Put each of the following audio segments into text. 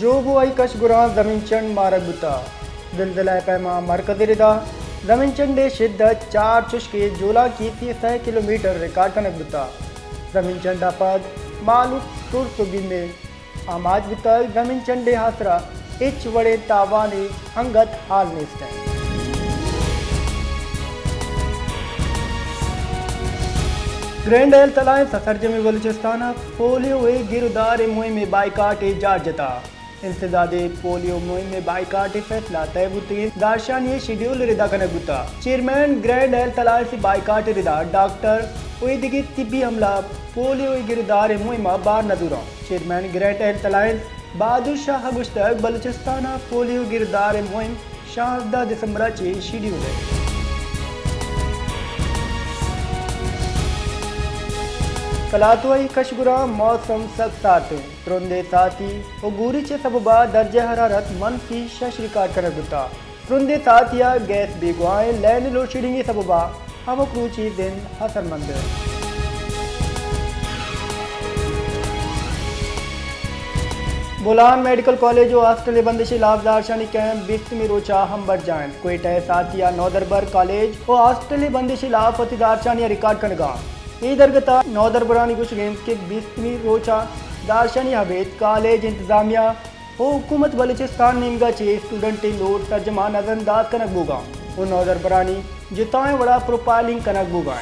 जोबो आई कशगुरां जमीनचंड मारक बुता दिलदिला पैमा मरकज रिदा जमीनचंड शिद्दत 4 चुश्के जोला की 30 किलोमीटर रिकॉर्ड कनक बुता जमीनचंड आपद मालूक तुर सुबी में आमाज बुता जमीनचंड हासरा इच वड़े तावाने हंगत हाल नेस्त है। ग्रैंड एल तलाएं ससरजमी बलूचिस्तान पोलियो गिरदार मुहिम बाइकाट जारजता इंतजादे पोलियो मुहिम बाइकाट फैसला तयबुती दारशानी शेड्यूल रिदा कनक बुता चेयरमैन ग्रैंड एल तलाएं से बाइकाट रिदा डॉक्टर उइदगी तिब्बी हमला पोलियो गिरदार मुहिम बार नजूरा chairman grand L तलाएं Bahadur Shah गुश्तक Balochistan polio गिरदार मुहिम 16 दिसंबर चे शेड्यूल है। कलातुआई कशगुरा मौसम सख्त साथे त्रुंदे साथी उगूरी चे सबबा दर्जे हरारत -6 रिकॉर्ड कर बुता त्रुंदे साथिया गैस बेगुआए लैंड लोडशेडिंग सबबा हवा क्रूची दिन हसरमंद। बोलान मेडिकल कॉलेज और हॉस्टल बंदिश लाभदारशानी कैंप बिस्तमी रोचा हम बढ़ जाए कोयटा साथिया नौदरबर कॉलेज और हॉस्टल बंदिश लाफतीदारशानी रिकॉर्ड कनगा दरगता नौदरबरानी कुछ गेम्स के 20वीं रोचा दारशानी हवेद कॉलेज इंतजामिया और हुकूमत बलूचिस्तान निमगा चे स्टूडेंट लोड तर्जमा नजरअंदाज कनक बोगा और नौदरबरानी जिताएं बड़ा प्रोफाइलिंग कनक बोगा।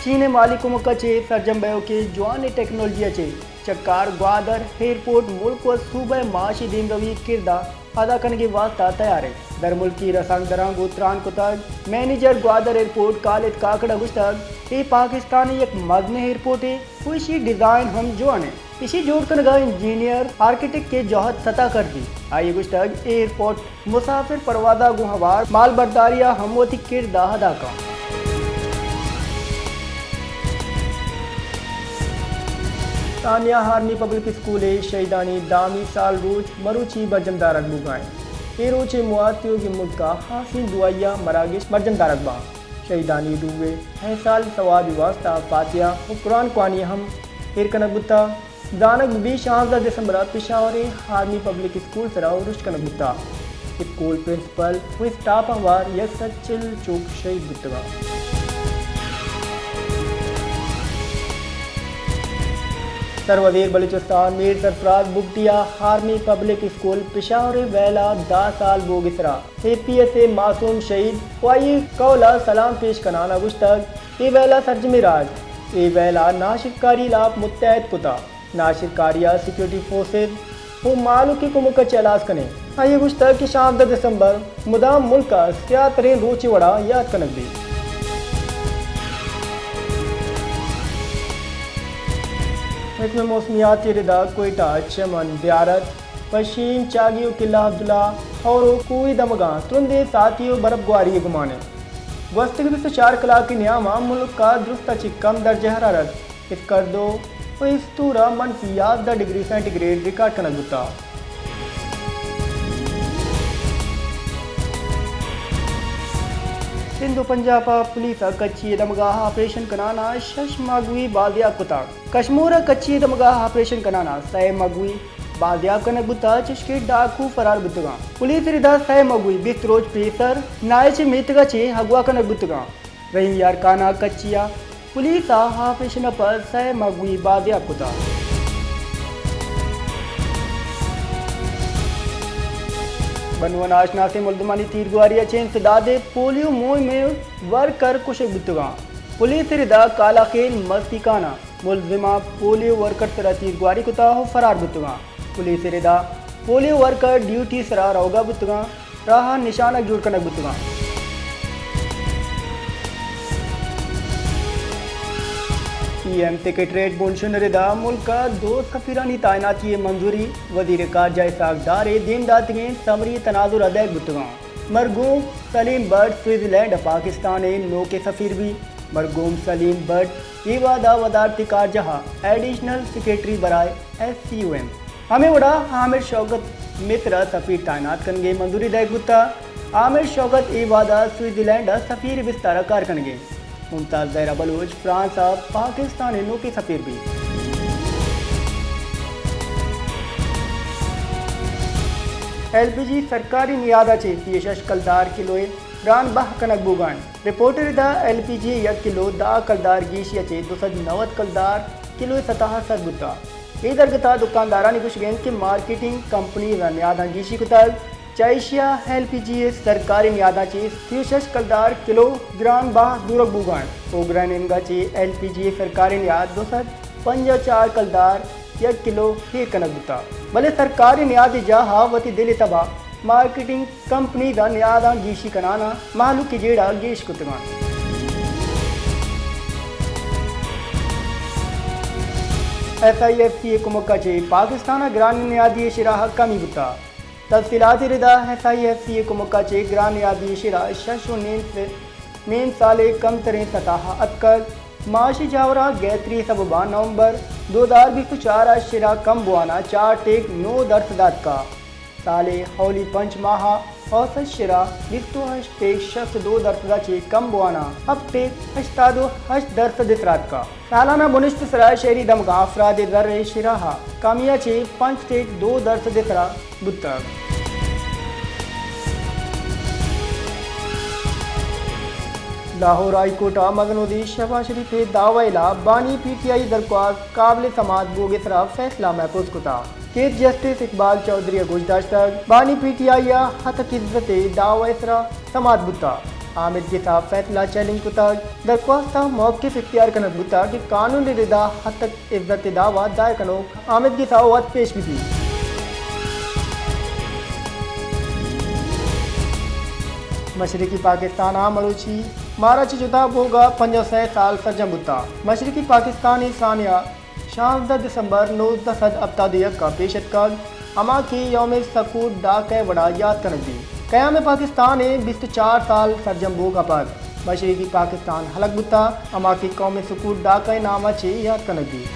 चीन मालिक मुका चे सरजम बयो के जवान टेक्नोलॉजी चे चक्कार ग्वादर एयरपोर्ट मुल्क व सूबे माशी दिन रवि किरदार अदा करने के वास्ता तैयार है। दर मुल्की रसांग दरांग उत्तरान कुतग मैनेजर ग्वादर एयरपोर्ट कालिद काकड़ा गुश्तग ये पाकिस्तानी एक मजन एयरपोर्ट है वो इसी डिज़ाइन हम जो है इसी जोड़ कर गए इंजीनियर आर्किटेक्ट के जौहद सतह कर दी आइए गुश्तग एयरपोर्ट मुसाफिर परवादा गुहवार माल बर्दारिया हमोती किरदा अदा का तानिया हारनी पब्लिक स्कूल शहीदानी दामी साल रोज मरुची बरजमदारक बुगाएं ये रोचे मुआतियों के मुल्का हासिल दुआया मरागिश बरजमदारक बा शहीदानी डूबे है साल सवाब वास्ता फातिया और कुरान पानी हम कनक बुता दानक 20 दिसंबर पेशावर हारनी पब्लिक स्कूल सरा रुश कनक बुता स्कूल प्रिंसिपल वो स्टाफ अवार यक चिल चौक शहीद बुतगा। सरवजीर बलूचिस्तान मीर सरफराज बुगटिया हारनी पब्लिक स्कूल पेशावर वेला 10 साल बोगिसरा APS मासूम शहीद वाई कौला सलाम पेश कराना गुश्तक ये वेला सरजमिराज ये वेला नाशिरकारी लाभ मुत्तहद कुता नाशिरकारिया सिक्योरिटी फोर्सेज वो मालू की कुमुक चलास कने आइए गुश्तक की शाम 10 दिसंबर मुदाम मुल्क का सियातरीन रोची वड़ा याद कनक दी। इसमें मौसमियाती रिदा कोयटा चमन ब्यारत पशीन चागियो किला अब्दुल्ला और कोई दमगा तुरंदे साथियों बर्फबारी गुमाने वस्त के 4 कलाक की नियामा मुल्क का दुरुस्ता चिकम दर्ज हरारत इस कर दो और इस तूरा -10 डिग्री सेंटीग्रेड रिकॉर्ड कनक बुता। सिंधु पंजाब पुलिस कच्ची दमगाह ऑपरेशन कनाना शश मगवी बादिया कुता कश्मीर कच्ची दमगाह ऑपरेशन कनाना सह मगवी बादिया कनक बुता चुश्के डाकू फरार बुतगा पुलिस रिदा सह मगवी बिस्तरोज पेसर नायच मितगा चे हगवा कनक बुतगा रही यार काना कच्चिया पुलिस ऑपरेशन पर सह मगवी बादिया कुता। बनवन आशना से मुल्जमानी तीर गुआरिया चे इंसदादे पोलियो मुहिम में वर्कर कुछ बुतगा पुलिस रिदा काला खेल मस्तिकाना मुलजिमा पोलियो वर्कर सरा तीर गुआरी कुता हो फरार बुतगा पुलिस रिदा पोलियो वर्कर ड्यूटी सरा रोगा बुतगा राह निशाना जुड़ कनक बुतगा। PM सेक्रेटरीट बुलशन रिदा मुल्क का 2 सफीरानी तैनाती मंजूरी वजीर कारजा सागदार दिन दातगे समरी तनाजुर अदैक बुतगा मरगूम सलीम भट्ट स्विट्जरलैंड पाकिस्तान नो के सफ़ीर भी मरगूम सलीम भट्ट ये वादा वदारती कारजहा एडिशनल सेक्रेटरी बराए SCOM हमें वड़ा आमिर शौकत मित्र सफ़ीर तैनात कनगे मंजूरी दैक बुता आमिर शौकत ये वादा स्विट्जरलैंड सफ़ीर विस्तारा कार कनगे मुमताज़ ज़हरा बलोच फ्रांस पाकिस्तान नोके सफ़ीर भी। LPG सरकारी नियादा चे 36 कलदार किलोए रान बाह कनक बुगान रिपोर्टर दा LPG 1 किलो दा कलदार गीशिया चे 290 कलदार किलो सतह सरबुता इधर गता दुकानदारा ने कुछ गेंद के मार्केटिंग कंपनी रा नियादा गीशी कुतल चाइशिया LPG सरकारी नियादा चे 36 कलदार किलो ग्राम बाह दूरक बुगान ओग्रान इनगा चे LPG सरकारी नियाद 254 कलदार 1 किलो हे कनक बुता भले सरकारी नियाद जहा वती दिल तबा मार्केटिंग कंपनी दा नियादा गीशी कनाना मालू की जेड़ा गीश कुतगान SIFCA कुमक्का चे पाकिस्तान ग्रान नियादी शिराह कमी बुता तफसीलाती रिदा SIFCA कुमक्का चे ग्रान नियादी शिराह शशो नीन साले कम तरें सतह अतकर माशी जावरा गैत्री सबबा नवंबर 2024 शिरा कम बुआना 4 टेक 9 दर्सदात का साले हौली पंच माह औसत शिरा 28 टेक 2 दर्सदा चे कम बुआना अब टेक 8 दर्सद रात का सालाना बुनिश्त सराय शहरी दमगा अफराद दर्रे शिराहा कामिया चे 5 टेक 2 दर्सद सरा बुत्तक लाहौर हाईकोर्ट मगनोदी शहबाज शरीफ दावा बानी PTI दरख्वास्त काबिल समात बोगसरा फैसला महफूज कुता चीफ जस्टिस इकबाल चौधरी गुजदाश तक बानी PTI या हतक इज्जत दावा समात बुता आमिद के साथ फैसला चैलेंज कुता दरख्वास्त मौक़िफ़ इख्तियार कनक बुता कि कानून रिदा हतक इज्जत दावा दायर कनो आमिद के साथ पेश भी थी। मशरकी पाकिस्तान मरूची माराची जुदा बोगा 500 साल सरजम बुता मशरकी पाकिस्तानी सानिया 16 दिसंबर 19 अब्तादियत का पेशत कर अमा की यौम सकूत डाक वड़ा याद कर दी क़याम पाकिस्तान 24 साल सरजम बोगा पर मशरकी पाकिस्तान हलक बुता अमा की कौम सकूत डाक नामा चे याद कर दी।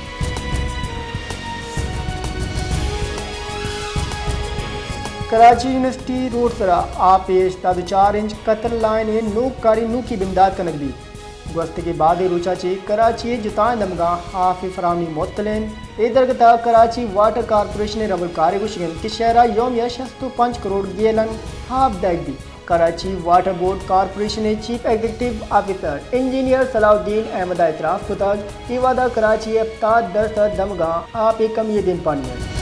कराची यूनिवर्सिटी रोड सरा आपेश तादु 4 इंच कतर लाइन नूक कारी नू की बिमदाद कनक दी गस्त के बाद रुचा चे कराची जुतान दमगा हाफि फरामी मोतलेन इधर गता कराची वाटर कारपोरेशन रबल कार्य गुशगन कि शहरा योम या 65 करोड़ गेलन हाफ दैग दी Karachi water board corporation chief executive officer engineer Salahuddin Ahmed इतराफ कुतक इवादा कराची अफ्ताद दर्स दमगा आप कम ये दिन पानी है।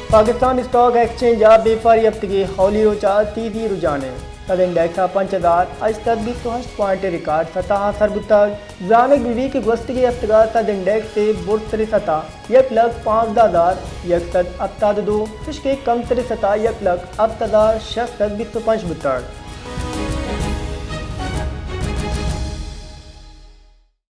पाकिस्तान स्टॉक एक्सचेंज बेफारी हफ्ते हौली रोचा तीसरी रुझान है तद इंडेक्स 5000 अज तक 28 पॉइंट रिकॉर्ड सतह सरबुता जानिक बीवी के गस्तगी हफ्तगा तद इंडेक्स से बुरतरी सतह 1,05,000 यकसद अब्ताद 2 फिश के कम तरी सतह 1,00,000 अब्तदा 6 तक 205 बुतर